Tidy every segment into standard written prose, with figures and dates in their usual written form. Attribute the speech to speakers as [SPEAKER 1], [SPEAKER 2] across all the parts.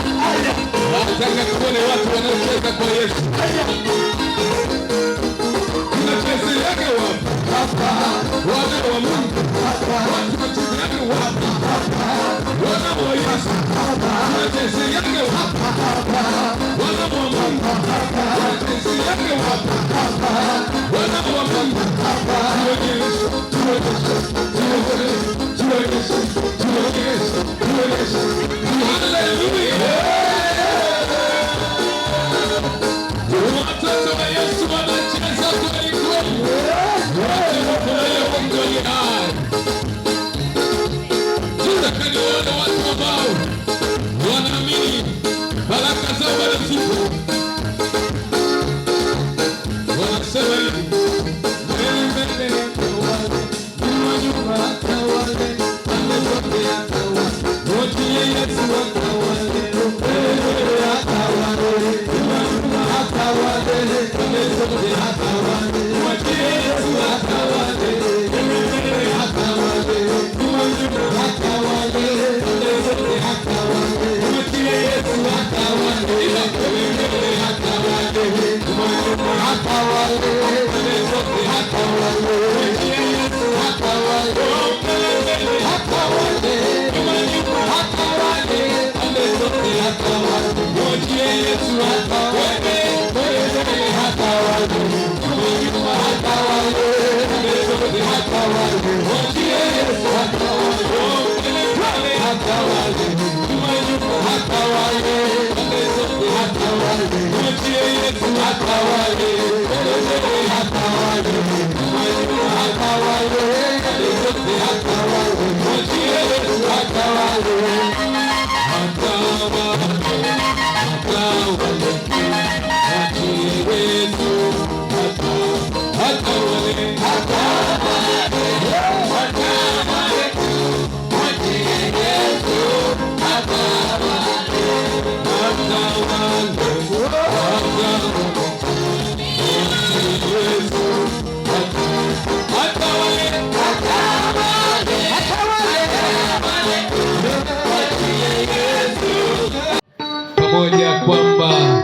[SPEAKER 1] Nataka kuona watu wanaocheza kwa Yesu. Tunachezeaga wapi? Wana wa Mungu. Watu wachezeaga wapi? Wana wa Yesu. Tunachezeaga wapi? Wana wa Mungu. Tunachezeaga wapi? Wana wa Mungu. Hallelujah. Kwamba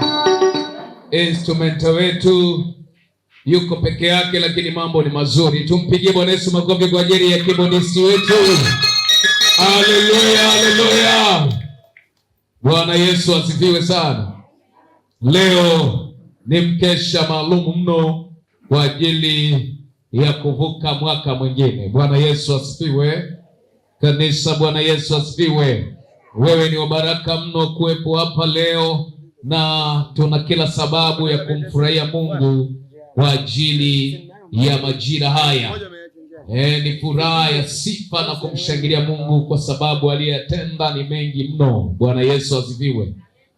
[SPEAKER 1] instrumenta wetu yuko peke yake, lakini mambo ni mazuri. Tumpigie Bwana Yesu makofi kwa ajili ya kibonisi wetu. Haleluya, haleluya. Bwana Yesu asifiwe sana. Leo ni mkesha maalum mno kwa ajili ya kuvuka mwaka mwingine. Bwana Yesu asifiwe. Kanisa, Bwana Yesu asifiwe. Wewe ni wabaraka mno kuwepo hapa leo, na tuna kila sababu ya kumfurahia Mungu kwa ajili ya majira haya. Ni furaha ya sifa na kumshangilia Mungu kwa sababu aliyotenda ni mengi mno. Bwana Yesu asifiwe.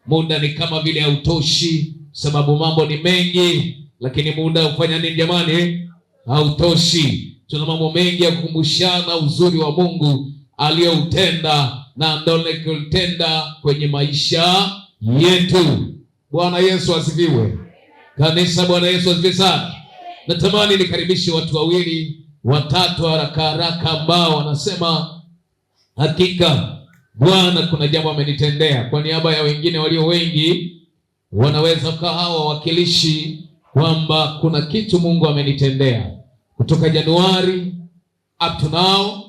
[SPEAKER 1] Muda ni kama vile hautoshi, sababu mambo ni mengi, lakini muda ufanya nini jamani? Hautoshi. Tuna mambo mengi ya kukumbushana uzuri wa Mungu aliyoutenda na ndole kutenda kwenye maisha yetu. Bwana Yesu asifiwe. Kanisa, Bwana Yesu asifiwe sana. Natamani nikaribishe watu wawili watatu haraka haraka ambao wanasema hakika Bwana kuna jambo amenitendea. Kwa niaba ya wengine walio wengi, wanaweza kahawa wakilishi kwamba kuna kitu Mungu amenitendea kutoka Januari up to now,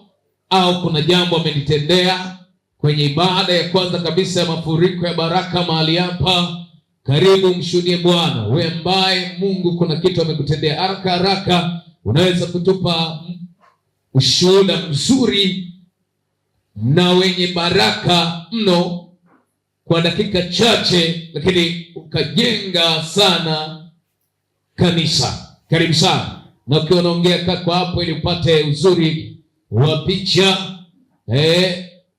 [SPEAKER 1] au kuna jambo amenitendea kwenye ibada ya kwanza kabisa ya mafuriko ya baraka mahali hapa. Karibu mshuhudie Bwana. Wewe ambaye Mungu kuna kitu amekutendea, haraka haraka unaweza kutupa ushuhuda mzuri na wenye baraka mno kwa dakika chache, lakini ukajenga sana kanisa. Karibu sana. Na ukiwa unaongea kwa hapo ili upate uzuri wa picha.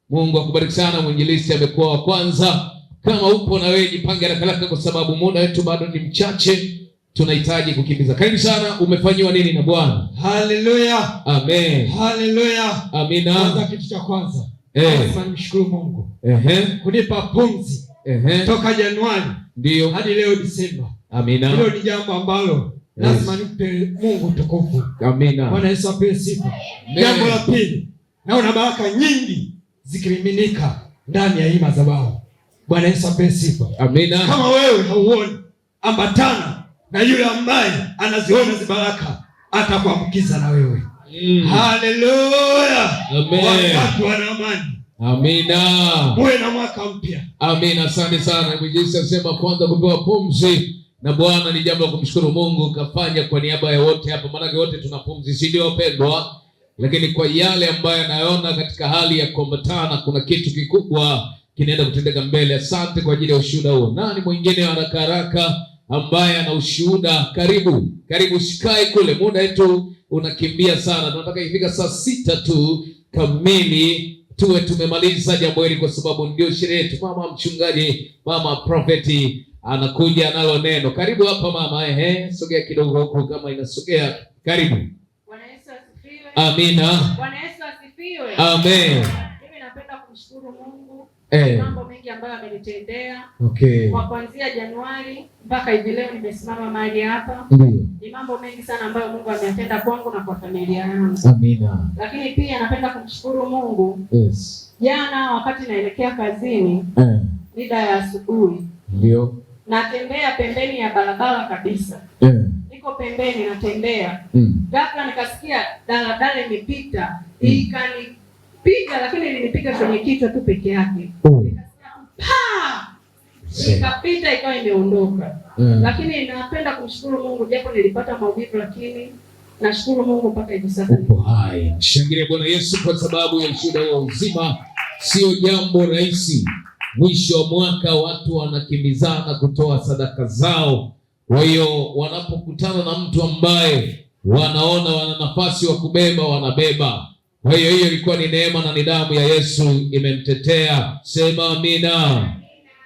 [SPEAKER 1] Mungu akubariki sana. Mwinjilisti amekuwa wa kwanza. Kama upo na wewe jipange haraka kwa sababu muda wetu bado ni mchache. Tunahitaji kukimbiza. Karibu sana. Umefanywa nini na Bwana?
[SPEAKER 2] Haleluya.
[SPEAKER 1] Amen.
[SPEAKER 2] Haleluya.
[SPEAKER 1] Amina.
[SPEAKER 2] Kwanza kitu cha kwanza. Nimshukuru Mungu. Kunipa pumzi. Toka Januari.
[SPEAKER 1] Ndio.
[SPEAKER 2] Hadi leo Disemba.
[SPEAKER 1] Amina.
[SPEAKER 2] Hilo ni jambo ambalo lazima nipe Mungu tukufu.
[SPEAKER 1] Amina.
[SPEAKER 2] Bwana Yesu apewe sifa. Jambo la pili, naona baraka nyingi zikimiminika ndani ya hii madhabahu. Bwana Yesu apewe sifa.
[SPEAKER 1] Amina.
[SPEAKER 2] Kama wewe hauoni, ambatana na yule ambaye anaziona hizo baraka, atakuambukiza na wewe. Haleluya.
[SPEAKER 1] Amen.
[SPEAKER 2] Wakati wana amani.
[SPEAKER 1] Amina.
[SPEAKER 2] Uwe na mwaka mpya.
[SPEAKER 1] Amina. Asante sana. Mwinjilisti anasema kwanza kupewa pumzi na Bwana ni jambo la kumshukuru Mungu kafanya kwa niaba ya wote hapa, maana wote tuna pumzi, si ndio wapendwa? Lakini kwa yale ambayo anayoona katika hali ya kuambatana, kuna kitu kikubwa kinaenda kutendeka mbele. Asante kwa ajili ya ushuhuda huo. Nani mwingine haraka haraka ambaye ana ushuhuda? Karibu shikae kule. Muda wetu unakimbia sana. Tunataka ifika saa 6 tu kamili tuwe tumemaliza jambo hili, kwa sababu ndio sherehe yetu. Mama mchungaji, mama profeti anakuja nalo neno. Karibu hapa mama. Sogea kidogo huko kama inasogea. Karibu.
[SPEAKER 3] Bwana Yesu asifiwe.
[SPEAKER 1] Amina.
[SPEAKER 3] Bwana Yesu asifiwe.
[SPEAKER 1] Amen.
[SPEAKER 3] Mimi napenda kumshukuru Mungu mambo mengi ambayo amenitendea. Kwa kuanzia Januari mpaka hivi leo nimesimama mahali hapa. Ni mambo mengi sana ambayo Mungu ametenda kwangu na kwa familia yangu.
[SPEAKER 1] Amina.
[SPEAKER 3] Lakini pia napenda kumshukuru Mungu. Jana wakati naelekea kazini, mida ya asubuhi, ndio natembea pembeni ya barabara kabisa. Niko pembeni natembea. Ghafla nikasikia daladala imepita. Ikanipiga, lakini ilinipiga kwenye kichwa tu peke yake. Ikapita ikawa imeondoka. Lakini napenda kumshukuru Mungu, japo nilipata maumivu, lakini nashukuru Mungu mpaka hivi sasa.
[SPEAKER 1] Upo hai. Shangilia Bwana Yesu kwa sababu ya ushuhuda wa uzima. Sio jambo rahisi. Mwisho wa mwaka watu wanakimbizana kutoa sadaka zao. Kwa hiyo wanapokutana na mtu ambaye wanaona wana nafasi wa kubeba, wanabeba. Kwa hiyo ilikuwa ni neema na ni damu ya Yesu imemtetea. Sema amina.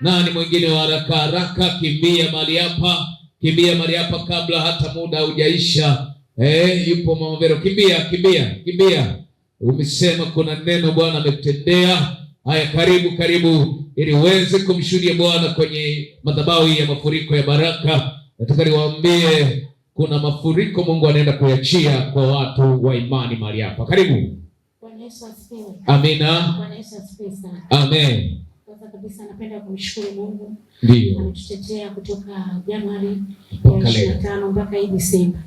[SPEAKER 1] Nani mwingine wa haraka haraka? Kimbia mahali hapa kabla hata muda hujaisha. Yupo Mama Vero. Kimbia. Umesema kuna neno Bwana amekutendea. Haya, karibu ili uweze kumshuhudia Bwana kwenye madhabahu ya mafuriko ya baraka. Nataka niwaambie kuna mafuriko Mungu anaenda kuachia kwa watu wa imani mahali hapa. Karibu.
[SPEAKER 3] Bwana Yesu asifiwe.
[SPEAKER 1] Amina.
[SPEAKER 3] Bwana Yesu asifiwe sana.
[SPEAKER 1] Amen.
[SPEAKER 3] Kwanza kabisa napenda kumshukuru Mungu.
[SPEAKER 1] Ndio.
[SPEAKER 3] Ametutetea kutoka Januari 25 mpaka hii Disemba.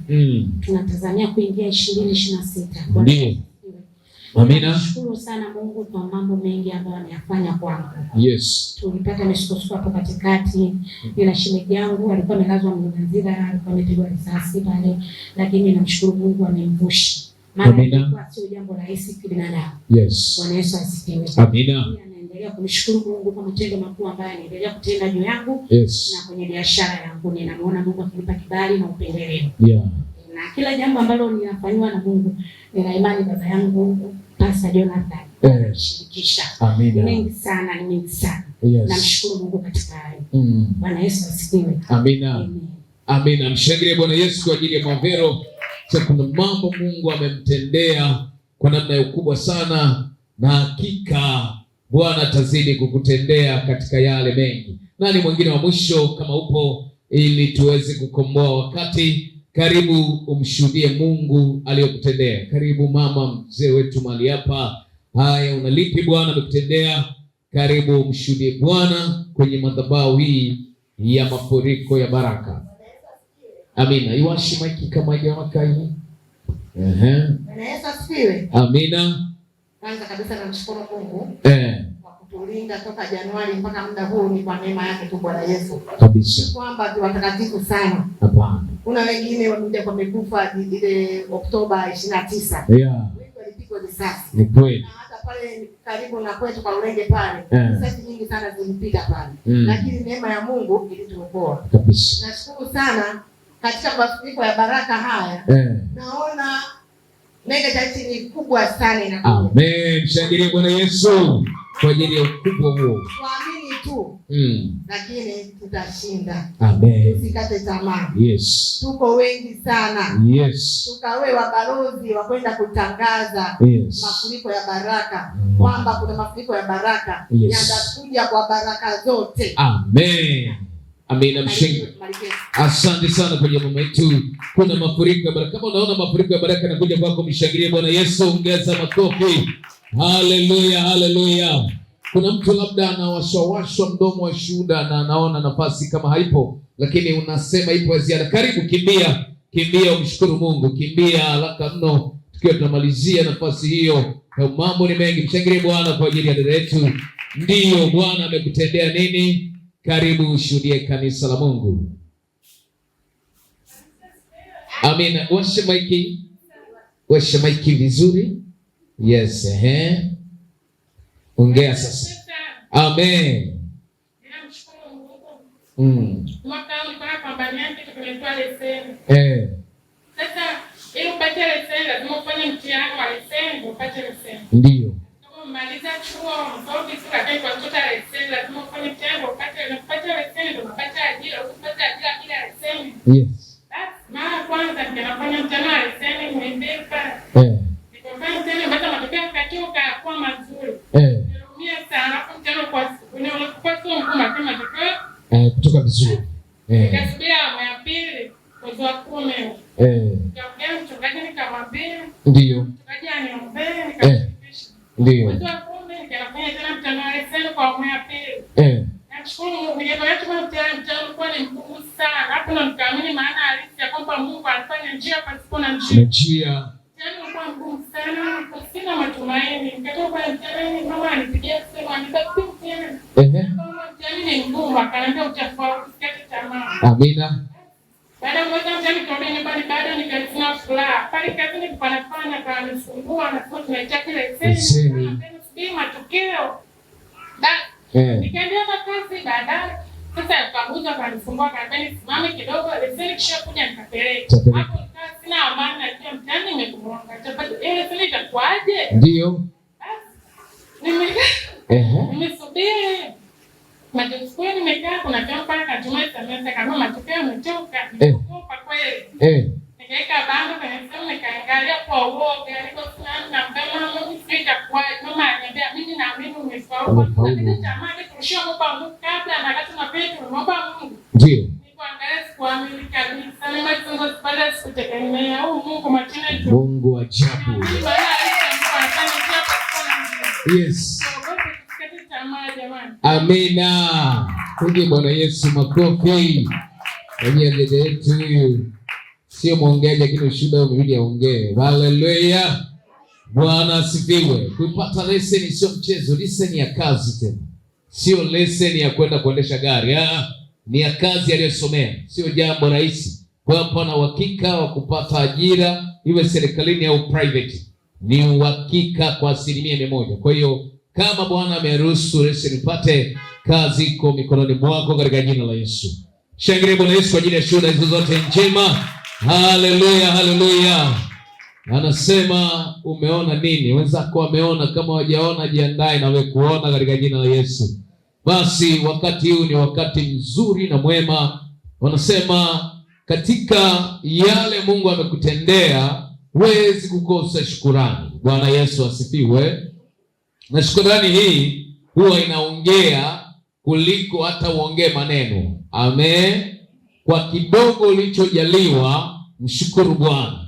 [SPEAKER 3] Tunatazamia kuingia 2026.
[SPEAKER 1] Ndio. Amina.
[SPEAKER 3] Nashukuru sana Mungu kwa mambo mengi ambayo ameyafanya kwangu.
[SPEAKER 1] Yes.
[SPEAKER 3] Tulipata misukosuko hapo katikati. Bila shemeji yangu alikuwa amelazwa Mwanza, alikuwa amepigwa risasi pale, lakini namshukuru Mungu amemvusha. Maana ilikuwa sio jambo rahisi kibinadamu.
[SPEAKER 1] Yes.
[SPEAKER 3] Bwana Yesu asifiwe.
[SPEAKER 1] Amina.
[SPEAKER 3] Naendelea kumshukuru Mungu kwa matendo makubwa ambayo anaendelea kutenda juu yangu.
[SPEAKER 1] Yes. Na
[SPEAKER 3] kwenye biashara yangu ninamuona Mungu akinipa kibali na upendeleo.
[SPEAKER 1] Yeah.
[SPEAKER 3] Na kila jambo ambalo ninafanywa na Mungu, nina imani baba yangu Pastor Jonathan shirikisha.
[SPEAKER 1] Amina.
[SPEAKER 3] Ni mengi sana.
[SPEAKER 1] Yes.
[SPEAKER 3] Namshukuru Mungu katika hayo. Bwana Yesu asifiwe.
[SPEAKER 1] Amina. Amina. Mshangilie Bwana Yesu kwa ajili ya Mavero. Kuna mambo Mungu amemtendea kwa namna ya ukubwa sana, na hakika Bwana atazidi kukutendea katika yale mengi. Nani mwingine wa mwisho kama upo, ili tuweze kukomboa wakati? Karibu umshuhudie Mungu aliyokutendea. Karibu mama mzee wetu mahali hapa. Haya, unalipi Bwana amekutendea? Karibu umshuhudie Bwana kwenye madhabahu hii ya mafuriko ya baraka. Amina. Iwashi maiki kama hajawaka hivi.
[SPEAKER 3] Bwana Yesu asifiwe.
[SPEAKER 1] Amina.
[SPEAKER 3] Kwanza kabisa namshukuru Mungu kwa kutulinda toka Januari mpaka muda huu. Ni kwa neema yake tu Bwana Yesu.
[SPEAKER 1] Kabisa.
[SPEAKER 3] Kwamba ni watakatifu sana.
[SPEAKER 1] Hapana.
[SPEAKER 3] Kuna wengine wamekuja kwa mekufa ile Oktoba 29.
[SPEAKER 1] Yeah.
[SPEAKER 3] risasi.
[SPEAKER 1] Ni kweli.
[SPEAKER 3] Na hata pale karibu na kwetu kwa Ulenge pale, risasi nyingi sana zilipita pale. Lakini neema ya Mungu ilituokoa.
[SPEAKER 1] Kabisa.
[SPEAKER 3] Nashukuru sana katika mafuriko ya baraka haya. Naona mega church ni kubwa sana inakuja.
[SPEAKER 1] Amen. Shangilia Bwana Yesu kwa ajili ya ukubwa huo.
[SPEAKER 3] Tuamini tu. Lakini tutashinda.
[SPEAKER 1] Amen.
[SPEAKER 3] Usikate tamaa.
[SPEAKER 1] Yes.
[SPEAKER 3] Tuko wengi sana.
[SPEAKER 1] Yes.
[SPEAKER 3] Tukawe wabalozi wa kwenda kutangaza mafuriko ya baraka, kwamba kuna mafuriko ya baraka yatakuja kwa baraka zote.
[SPEAKER 1] Amen. Amina. Asante sana kwa mama yetu. Kuna mafuriko ya baraka. Kama unaona mafuriko ya baraka yanakuja kwako, mshangilie Bwana Yesu, ongeza makofi. Haleluya, haleluya. Kuna mtu labda anawashawashwa mdomo wa shuhuda na anaona nafasi kama haipo, lakini unasema ipo ziada. Karibu, kimbia, kimbia umshukuru Mungu. Kimbia haraka mno tukiwa tunamalizia nafasi hiyo. Mambo ni mengi. Mshangilie Bwana kwa ajili ya dada yetu. Ndiyo, Bwana amekutendea nini? Karibu ushuhudie kanisa la Mungu. Amina. Washa maiki vizuri. Yes, ongea sasa. Amen.
[SPEAKER 4] Ninamshukuru Mungu. Mwaka mpaka pambania kitu kimetoa leseni. Sasa ili upate leseni lazima ufanye mtihani wa leseni upate leseni.
[SPEAKER 1] Ndio.
[SPEAKER 4] Maliza chuo mfauti sura kwa kuchota leseni lazima ufanye mtihani upate leseni ndio unapata ajira. Ukipata ajira bila leseni.
[SPEAKER 1] Yes.
[SPEAKER 4] Mara kwanza ninafanya mtihani wa leseni nimeipa. Nikafanya mtihani mpaka matokeo yakatoka kwa mazuri. Nilumia sana kwa mtihani kwa siku. Nilikuwa sio mgumu kama matokeo.
[SPEAKER 1] Kutoka vizuri.
[SPEAKER 4] Nikasubiria awamu ya pili mwezi wa 10. Nikaongea mchungaji nikamwambia.
[SPEAKER 1] Ndio.
[SPEAKER 4] Mchungaji aniombee nikamfikisha.
[SPEAKER 1] Ndio.
[SPEAKER 4] Mwezi wa 10 nikafanya tena mtihani wa leseni kwa awamu ya pili. Nashukuru Mungu ningefanya tena mtihani ulikuwa ni mgumu sana. Hapo ndo nikaamini maana halisi ya kwamba Mungu alifanya njia pasipo na njia. Mtihani ulikuwa mgumu sana, sina matumaini. Nikatoka kwa mtihani, mama anipigia simu anipatia mtihani. Mtihani ni mgumu, akaniambia utafaulu, usikate tamaa.
[SPEAKER 1] Amina.
[SPEAKER 4] Baada ya mwezi mtihani nikarudi nyumbani, bado nikasina furaha. Pale kazini nilifanya kanisumbua na sasa tunahitaji leseni. Subiri matokeo. Nikaendelea na kazi baadaye. Sasa akabuza kanisumbua kanambia nisimame kidogo, leseni kisha kuja nikapeleka. Hapo sina amani na kile mtihani nimekumwanga. Leseni itakuaje?
[SPEAKER 1] Ndio.
[SPEAKER 4] Nimesubiri. Matokeo nimekaa kuna kama pale katumai semester kama matokeo yametoka. Nilikuwa kweli. Nikaeka bango kwenye simu nikaangalia kwa uoga, niko fulani na mbona mimi sitakuaje. Mama ananiambia mimi naamini umefaulu. Lakini tamani kurushia Mungu kabla na wakati tunapenda tunaomba Mungu.
[SPEAKER 1] Ndio.
[SPEAKER 4] Nikuangalia sikuamini kabisa. Mimi mtungo sipata sikutegemea. Mungu matena tu.
[SPEAKER 1] Mungu ajabu. Yes. Amina. Kuja Bwana Yesu makofi. Kwenye dada yetu huyu. Sio mwongeaji lakini ushuhuda umebidi aongee. Haleluya. Bwana asifiwe. Kuipata leseni sio mchezo, leseni ya kazi tena. Sio leseni ya kwenda kuendesha gari. Ni ya kazi aliyosomea. Sio jambo rahisi. Kwa hiyo pana uhakika wa kupata ajira iwe serikalini au private. Ni uhakika kwa 100%. Kwa hiyo kama Bwana ameruhusu leseni upate, kazi iko mikononi mwako katika jina la Yesu. Shangilia Bwana Yesu kwa ajili ya shuhuda hizo zote njema. Haleluya, haleluya. Anasema umeona nini? Wenzako wameona, kama hawajaona jiandae na wewe kuona katika jina la Yesu. Basi wakati huu ni wakati mzuri na mwema. Wanasema katika yale Mungu amekutendea huwezi kukosa shukrani. Bwana Yesu asifiwe. Na shukrani hii huwa inaongea kuliko hata uongee maneno. Amen. Kwa kidogo ulichojaliwa mshukuru Bwana.